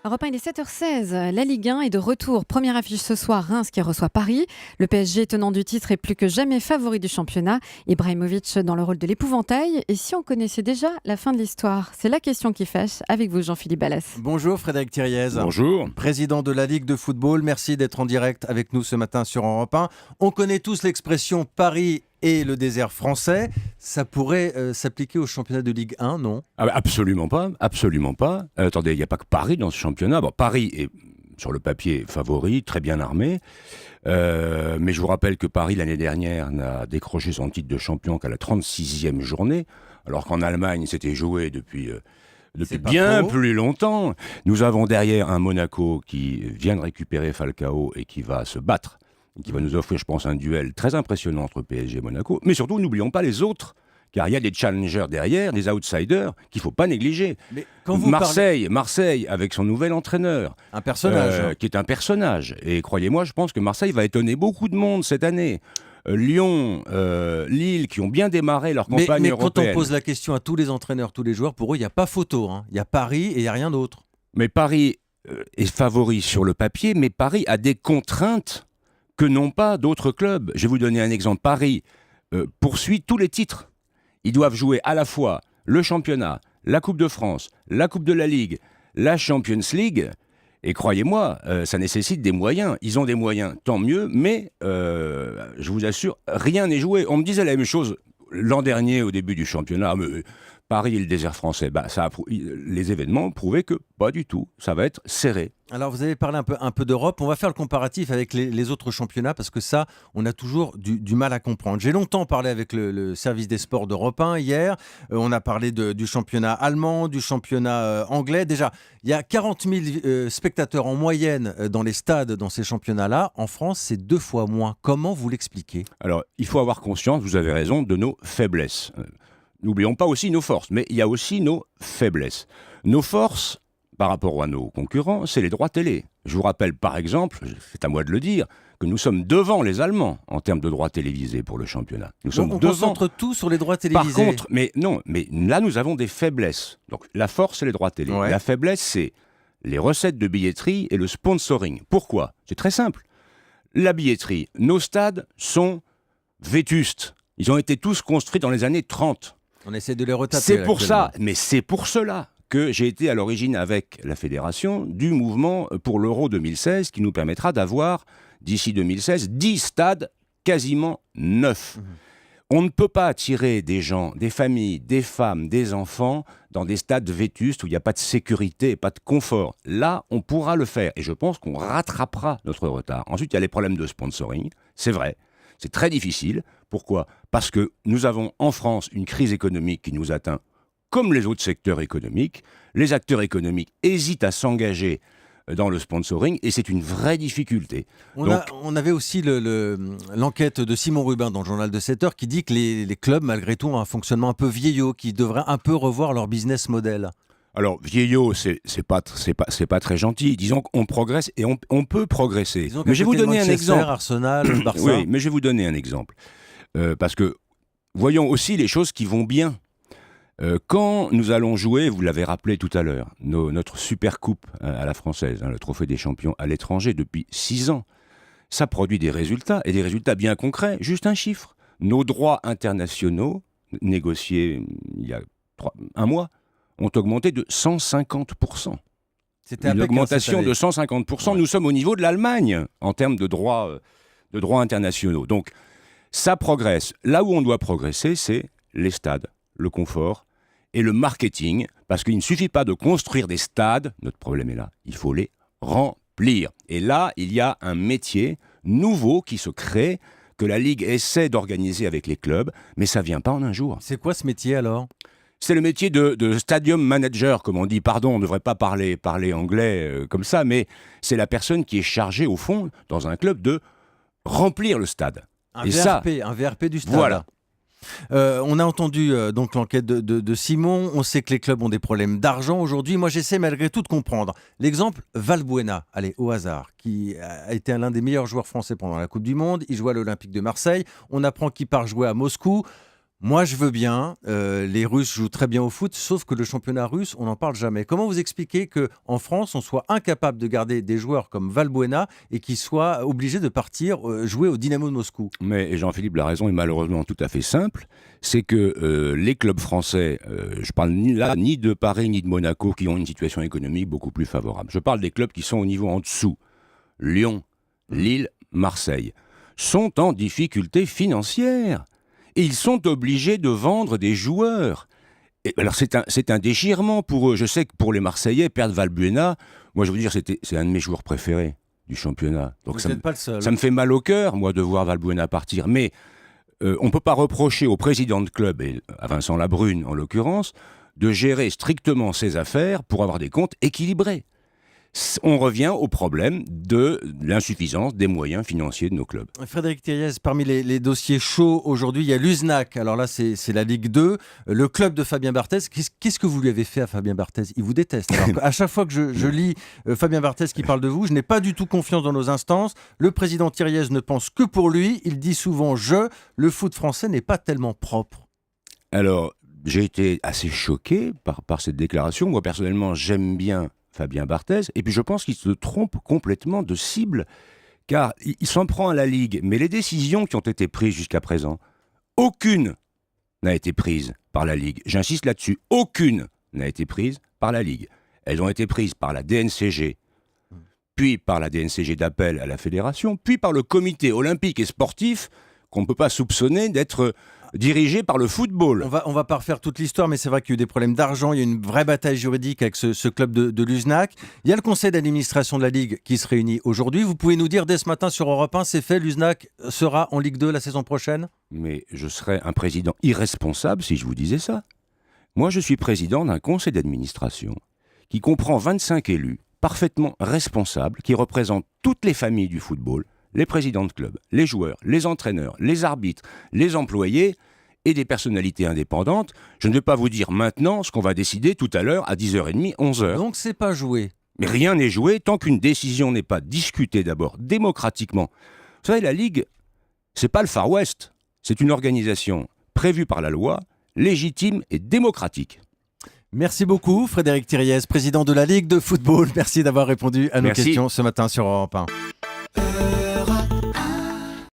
Europe 1, il est 7h16. La Ligue 1 est de retour. Première affiche ce soir, Reims qui reçoit Paris. Le PSG, tenant du titre, est plus que jamais favori du championnat. Ibrahimovic dans le rôle de l'épouvantail. Et si on connaissait déjà la fin de l'histoire? C'est la question qui fâche. Avec vous, Jean-Philippe Ballas. Bonjour Frédéric Thiriez. Bonjour. Président de la Ligue de football. Merci d'être en direct avec nous ce matin sur Europe 1. On connaît tous l'expression Paris et le désert français. Ça pourrait s'appliquer au championnat de Ligue 1, non? Absolument pas, absolument pas. Attendez, il n'y a pas que Paris dans ce championnat. Bon, Paris est sur le papier favori, très bien armé. Mais je vous rappelle que Paris, l'année dernière, n'a décroché son titre de champion qu'à la 36e journée, alors qu'en Allemagne, c'était joué depuis bien plus longtemps. Nous avons derrière un Monaco qui vient de récupérer Falcao et qui va se battre, qui va nous offrir, je pense, un duel très impressionnant entre PSG et Monaco. Mais surtout, n'oublions pas les autres, car il y a des challengers derrière, des outsiders, qu'il ne faut pas négliger. Mais quand vous Marseille, avec son nouvel entraîneur, un personnage, qui est un personnage. Et croyez-moi, je pense que Marseille va étonner beaucoup de monde cette année. Lyon, Lille, qui ont bien démarré leur campagne mais européenne. Quand on pose la question à tous les entraîneurs, tous les joueurs, pour eux, il n'y a pas photo. Il y a Paris et il n'y a rien d'autre. Mais Paris est favori sur le papier, mais Paris a des contraintes que n'ont pas d'autres clubs. Je vais vous donner un exemple. Paris poursuit tous les titres. Ils doivent jouer à la fois le championnat, la Coupe de France, la Coupe de la Ligue, la Champions League. Et croyez-moi, ça nécessite des moyens. Ils ont des moyens, tant mieux, mais je vous assure, rien n'est joué. On me disait la même chose l'an dernier au début du championnat. Paris et le désert français, les événements ont prouvé que pas du tout. Ça va être serré. Alors vous avez parlé un peu d'Europe. On va faire le comparatif avec les autres championnats parce que ça, on a toujours du mal à comprendre. J'ai longtemps parlé avec le service des sports d'Europe 1 hier. On a parlé du championnat allemand, du championnat anglais. Déjà, il y a 40 000 spectateurs en moyenne dans les stades dans ces championnats-là. En France, c'est 2 fois moins. Comment vous l'expliquez? Alors, il faut avoir conscience, vous avez raison, de nos faiblesses. N'oublions pas aussi nos forces, mais il y a aussi nos faiblesses. Nos forces, par rapport à nos concurrents, c'est les droits télé. Je vous rappelle par exemple, c'est à moi de le dire, que nous sommes devant les Allemands en termes de droits télévisés pour le championnat. On concentre tout sur les droits télévisés. Par contre, mais là nous avons des faiblesses. Donc la force, c'est les droits télé. Ouais. La faiblesse, c'est les recettes de billetterie et le sponsoring. Pourquoi? C'est très simple. La billetterie, nos stades sont vétustes. Ils ont été tous construits dans les années 30. On essaie de les retaper. C'est pour ça, mais c'est pour cela que j'ai été à l'origine avec la fédération du mouvement pour l'Euro 2016 qui nous permettra d'avoir, d'ici 2016, 10 stades quasiment neufs. On ne peut pas attirer des gens, des familles, des femmes, des enfants dans des stades vétustes où il n'y a pas de sécurité et pas de confort. Là, on pourra le faire et je pense qu'on rattrapera notre retard. Ensuite, il y a les problèmes de sponsoring, c'est vrai. C'est très difficile. Pourquoi? Parce que nous avons en France une crise économique qui nous atteint comme les autres secteurs économiques. Les acteurs économiques hésitent à s'engager dans le sponsoring et c'est une vraie difficulté. On avait aussi l'enquête de Simon Rubin dans le journal de 7 heures qui dit que les clubs, malgré tout, ont un fonctionnement un peu vieillot, qui devraient un peu revoir leur business model. Alors, vieillot, c'est pas très gentil. Disons qu'on progresse et on peut progresser. Mais je vais vous donner un exemple. Arsenal, Barça. Oui, mais je vais vous donner un exemple. Parce que, voyons aussi les choses qui vont bien. Quand nous allons jouer, vous l'avez rappelé tout à l'heure, notre super coupe à la française, le trophée des champions à l'étranger depuis 6 ans, ça produit des résultats, et des résultats bien concrets. Juste un chiffre. Nos droits internationaux, négociés il y a un mois, ont augmenté de 150%. C'était une augmentation de 150%. Ouais. Nous sommes au niveau de l'Allemagne en termes de droits internationaux. Donc, ça progresse. Là où on doit progresser, c'est les stades, le confort et le marketing, parce qu'il ne suffit pas de construire des stades, notre problème est là, il faut les remplir. Et là, il y a un métier nouveau qui se crée, que la Ligue essaie d'organiser avec les clubs, mais ça ne vient pas en un jour. C'est quoi ce métier alors ? C'est le métier de stadium manager, comme on dit. Pardon, on ne devrait pas parler anglais comme ça, mais c'est la personne qui est chargée, au fond, dans un club, de remplir le stade. Un VRP du stade. Voilà. On a entendu donc l'enquête de Simon. On sait que les clubs ont des problèmes d'argent aujourd'hui. Moi, j'essaie malgré tout de comprendre. L'exemple Valbuena, allez, au hasard, qui a été l'un des meilleurs joueurs français pendant la Coupe du Monde. Il joue à l'Olympique de Marseille. On apprend qu'il part jouer à Moscou. Moi, je veux bien. Les Russes jouent très bien au foot, sauf que le championnat russe, on n'en parle jamais. Comment vous expliquez qu'en France, on soit incapable de garder des joueurs comme Valbuena et qu'ils soient obligés de partir jouer au Dynamo de Moscou? Mais Jean-Philippe, la raison est malheureusement tout à fait simple. C'est que les clubs français, je parle ni de Paris ni de Monaco, qui ont une situation économique beaucoup plus favorable. Je parle des clubs qui sont au niveau en dessous. Lyon, Lille, Marseille, sont en difficulté financière. Et ils sont obligés de vendre des joueurs. Et alors c'est un déchirement pour eux. Je sais que pour les Marseillais, perdre Valbuena, moi je veux dire, c'est un de mes joueurs préférés du championnat. Donc Vous n'êtes pas le seul. ça me fait mal au cœur, moi, de voir Valbuena partir. Mais on ne peut pas reprocher au président de club, et à Vincent Labrune en l'occurrence, de gérer strictement ses affaires pour avoir des comptes équilibrés. On revient au problème de l'insuffisance des moyens financiers de nos clubs. Frédéric Thiriez, parmi les dossiers chauds aujourd'hui, il y a l'USNAC. Alors là, c'est la Ligue 2. Le club de Fabien Barthez. Qu'est-ce que vous lui avez fait à Fabien Barthez? Il vous déteste. Alors à chaque fois que je lis Fabien Barthez qui parle de vous, je n'ai pas du tout confiance dans nos instances. Le président Thiriez ne pense que pour lui. Il dit souvent le foot français n'est pas tellement propre. Alors, j'ai été assez choqué par cette déclaration. Moi, personnellement, j'aime bien Fabien Barthez, et puis je pense qu'il se trompe complètement de cible, car il s'en prend à la Ligue, mais les décisions qui ont été prises jusqu'à présent, aucune n'a été prise par la Ligue. J'insiste là-dessus, aucune n'a été prise par la Ligue. Elles ont été prises par la DNCG, puis par la DNCG d'appel à la Fédération, puis par le comité olympique et sportif, qu'on ne peut pas soupçonner d'être dirigé par le football. On va pas refaire toute l'histoire, mais c'est vrai qu'il y a eu des problèmes d'argent, il y a eu une vraie bataille juridique avec ce club de l'USNAC. Il y a le conseil d'administration de la Ligue qui se réunit aujourd'hui. Vous pouvez nous dire dès ce matin sur Europe 1, c'est fait, l'USNAC sera en Ligue 2 la saison prochaine? Mais je serais un président irresponsable si je vous disais ça. Moi, je suis président d'un conseil d'administration qui comprend 25 élus parfaitement responsables, qui représentent toutes les familles du football, les présidents de clubs, les joueurs, les entraîneurs, les arbitres, les employés et des personnalités indépendantes. Je ne vais pas vous dire maintenant ce qu'on va décider tout à l'heure à 10h30, 11h. Donc c'est pas joué. Mais rien n'est joué tant qu'une décision n'est pas discutée d'abord démocratiquement. Vous savez, la Ligue, c'est pas le Far West. C'est une organisation prévue par la loi, légitime et démocratique. Merci beaucoup Frédéric Thiriez, président de la Ligue de football. Merci d'avoir répondu à nos questions ce matin sur Europe 1.